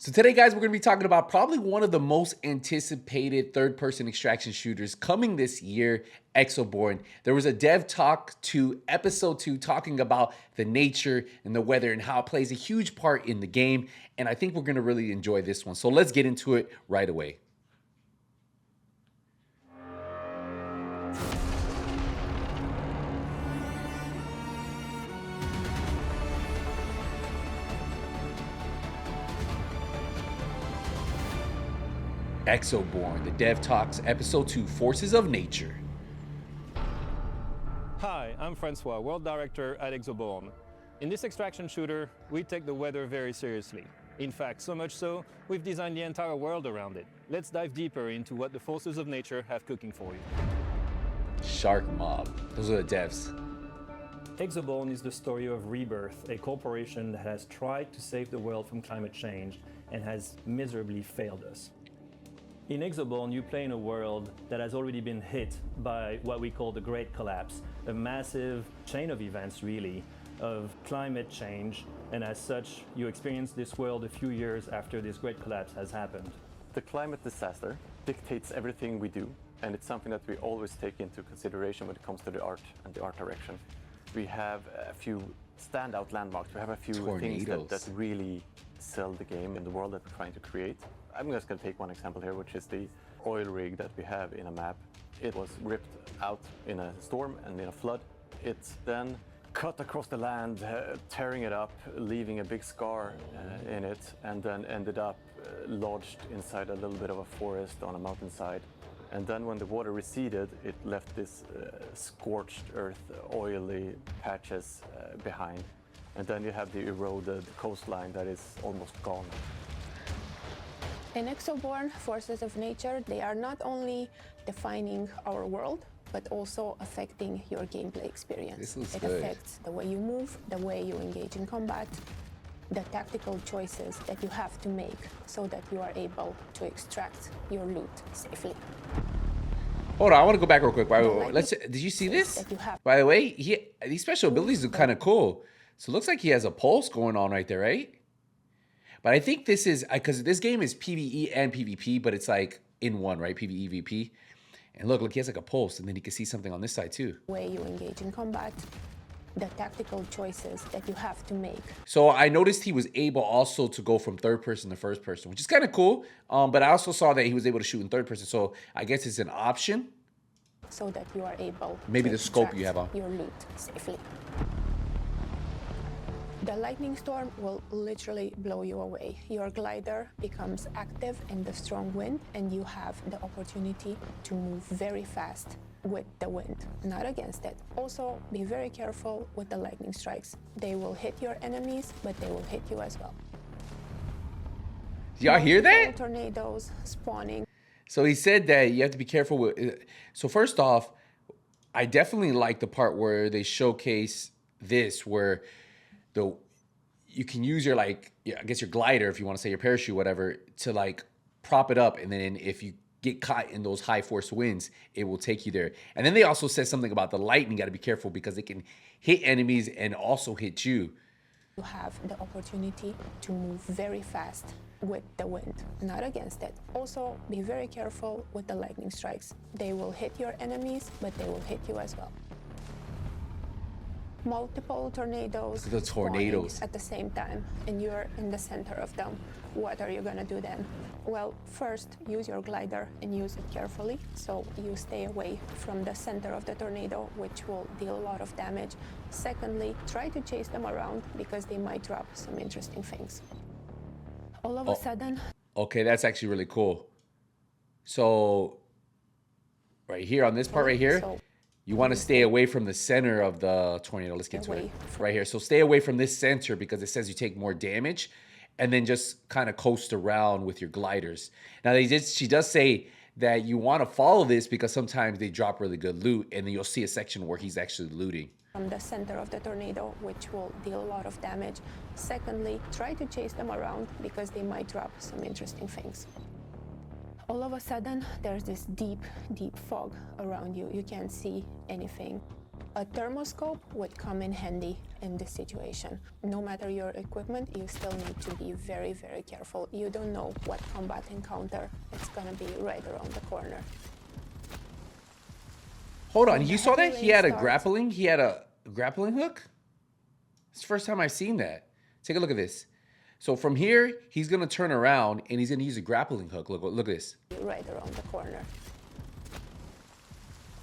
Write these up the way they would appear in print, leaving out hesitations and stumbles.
So today, guys, we're going to be talking about probably one of the most anticipated third-person extraction shooters coming this year, Exoborne. There was a dev talk to episode 2 talking about the nature and the weather and how it plays a huge part in the game. And I think we're going to really enjoy this one. So let's get into it right away. Exoborne, the Dev Talks, Episode 2, Forces of Nature. Hi, I'm Francois, World Director at Exoborne. In this extraction shooter, we take the weather very seriously. In fact, so much so, we've designed the entire world around it. Let's dive deeper into what the forces of nature have cooking for you. Shark Mob. Those are the devs. Exoborne is the story of Rebirth, a corporation that has tried to save the world from climate change and has miserably failed us. In Exoborne, you play in a world that has already been hit by what we call the Great Collapse, a massive chain of events, really, of climate change, and as such, you experience this world a few years after this Great Collapse has happened. The climate disaster dictates everything we do, and it's something that we always take into consideration when it comes to the art and the art direction. We have a few standout landmarks. We have a few things that really sell the game in the world that we're trying to create. I'm just going to take one example here, which is the oil rig that we have in a map. It was ripped out in a storm and in a flood. It's then cut across the land, tearing it up, leaving a big scar in it, and then ended up lodged inside a little bit of a forest on a mountainside. And then when the water receded, it left this scorched earth, oily patches behind. And then you have the eroded coastline that is almost gone. In Exoborne, Forces of Nature, they are not only defining our world, but also affecting your gameplay experience. It affects the way you move, the way you engage in combat, the tactical choices that you have to make so that you are able to extract your loot safely. Hold on, I want to go back real quick. Did you see this? By the way, these special abilities are kind of cool. So it looks like he has a pulse going on right there, right? But I think this is, because this game is PvE and PvP, but it's like in one, right? PvE, VP. And look, he has like a pulse, and then he can see something on this side too. The way you engage in combat, the tactical choices that you have to make. So I noticed he was able also to go from third person to first person, which is kind of cool. But I also saw that he was able to shoot in third person. So I guess it's an option. So that you are able maybe to the scope you have on your loot safely. The lightning storm will literally blow you away. Your glider becomes active in the strong wind, and you have the opportunity to move very fast with the wind, not against it. Also, be very careful with the lightning strikes. They will hit your enemies, but they will hit you as well. Y'all hear that? Tornadoes spawning. So he said that you have to be careful with. So first off, I definitely like the part where they showcase this, where you can use your, like, I guess your glider, if you want to say your parachute, whatever, to like prop it up, and then if you get caught in those high force winds, it will take you there. And then they also said something about the lightning. Got to be careful because it can hit enemies and also hit you. You have the opportunity to move very fast with the wind, not against it. Also, be very careful with the lightning strikes. They will hit your enemies, but they will hit you as well. Multiple tornadoes at the same time, and you're in the center of them. What are you gonna do then? Well, first, use your glider and use it carefully, so you stay away from the center of the tornado, which will deal a lot of damage. Secondly, try to chase them around because they might drop some interesting things. All of a sudden... Okay, that's actually really cool. So, right here on this part right here, you want to stay away from the center of the tornado. Let's get to it right here. So stay away from this center because it says you take more damage, and then just kind of coast around with your gliders. Now she does say that you want to follow this because sometimes they drop really good loot, and then you'll see a section where he's actually looting. From the center of the tornado, which will deal a lot of damage. Secondly, try to chase them around because they might drop some interesting things. All of a sudden, there's this deep, deep fog around you. You can't see anything. A thermoscope would come in handy in this situation. No matter your equipment, you still need to be very, very careful. You don't know what combat encounter it's gonna be right around the corner. Hold on, you saw that? He had a grappling hook? It's the first time I've seen that. Take a look at this. So from here, he's gonna turn around and he's gonna use a grappling hook. Look at this. Right around the corner.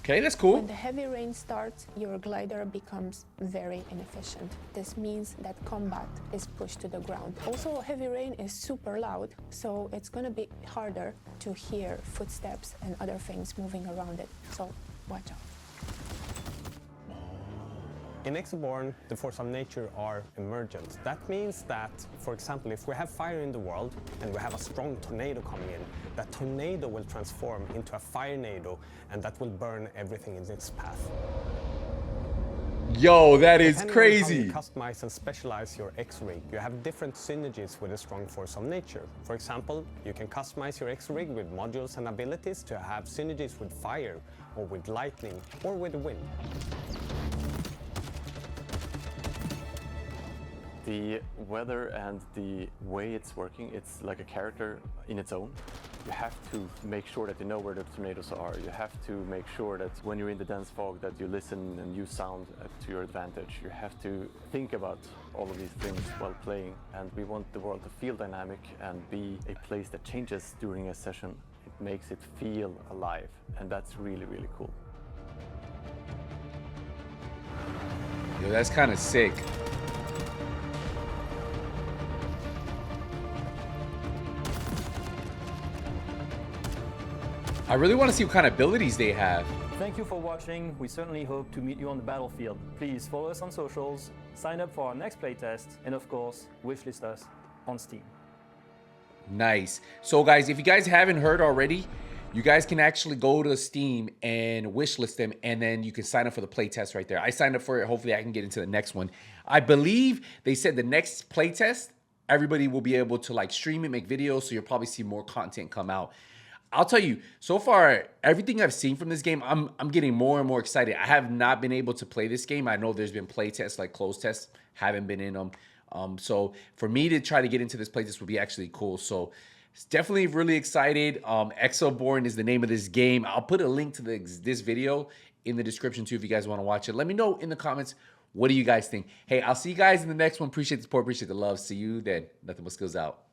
Okay, that's cool. When the heavy rain starts, your glider becomes very inefficient. This means that combat is pushed to the ground. Also, heavy rain is super loud, so it's gonna be harder to hear footsteps and other things moving around it. So watch out. In Exoborne, the forces of nature are emergent. That means that, for example, if we have fire in the world and we have a strong tornado coming in, that tornado will transform into a firenado and that will burn everything in its path. Yo, that is crazy. Depending on how you customize and specialize your X-rig, you have different synergies with a strong force of nature. For example, you can customize your X-rig with modules and abilities to have synergies with fire, or with lightning, or with wind. The weather and the way it's working, it's like a character in its own. You have to make sure that you know where the tornadoes are. You have to make sure that when you're in the dense fog that you listen and use sound to your advantage. You have to think about all of these things while playing. And we want the world to feel dynamic and be a place that changes during a session. It makes it feel alive. And that's really, really cool. Yo, that's kind of sick. I really want to see what kind of abilities they have. Thank you for watching. We certainly hope to meet you on the battlefield. Please follow us on socials, sign up for our next playtest, and of course, wishlist us on Steam. Nice. So guys, if you guys haven't heard already, you guys can actually go to Steam and wishlist them, and then you can sign up for the playtest right there. I signed up for it. Hopefully I can get into the next one. I believe they said the next playtest, everybody will be able to like stream it, make videos, so you'll probably see more content come out. I'll tell you, so far, everything I've seen from this game, I'm getting more and more excited. I have not been able to play this game. I know there's been play tests, like closed tests, haven't been in them. So for me to try to get into this playtest would be actually cool. So it's definitely really excited. Exoborne is the name of this game. I'll put a link to this video in the description too if you guys want to watch it. Let me know in the comments, what do you guys think? Hey, I'll see you guys in the next one. Appreciate the support, appreciate the love. See you then. Nothing but skills out.